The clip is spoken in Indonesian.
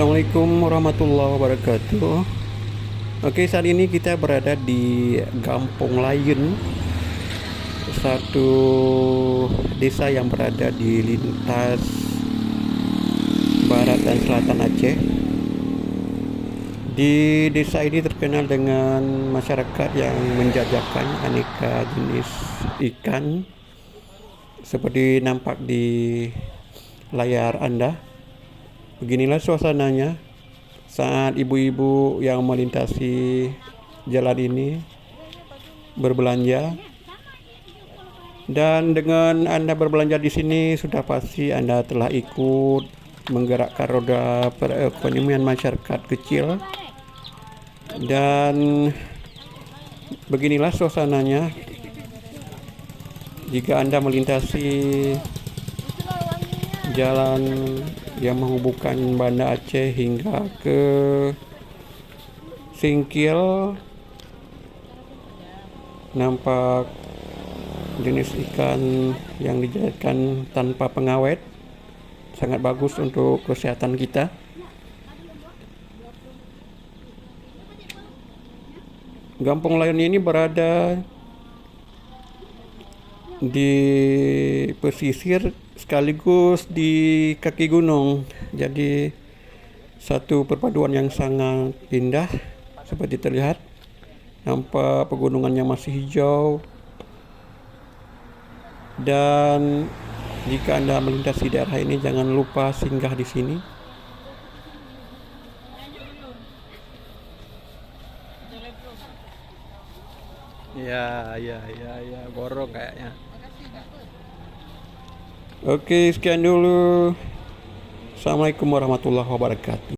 Assalamualaikum warahmatullahi wabarakatuh. Oke, saat ini kita berada di Kampung Layun, satu desa yang berada di lintas barat dan selatan Aceh. Di desa ini terkenal dengan masyarakat yang menjajakan aneka jenis ikan seperti nampak di layar Anda. Beginilah suasananya saat ibu-ibu yang melintasi jalan ini berbelanja. Dan dengan Anda berbelanja di sini sudah pasti Anda telah ikut menggerakkan roda perekonomian masyarakat kecil. Dan beginilah suasananya jika Anda melintasi jalan yang menghubungkan Banda Aceh hingga ke Singkil. Nampak jenis ikan yang dijadikan tanpa pengawet, sangat bagus untuk kesehatan kita. Kampung Layun ini berada di pesisir sekaligus di kaki gunung, jadi satu perpaduan yang sangat indah. Seperti terlihat, nampak pegunungannya masih hijau. Dan jika Anda melintasi daerah ini, jangan lupa singgah di sini. Ya, borok kayaknya. Oke, sekian dulu. Assalamualaikum warahmatullahi wabarakatuh.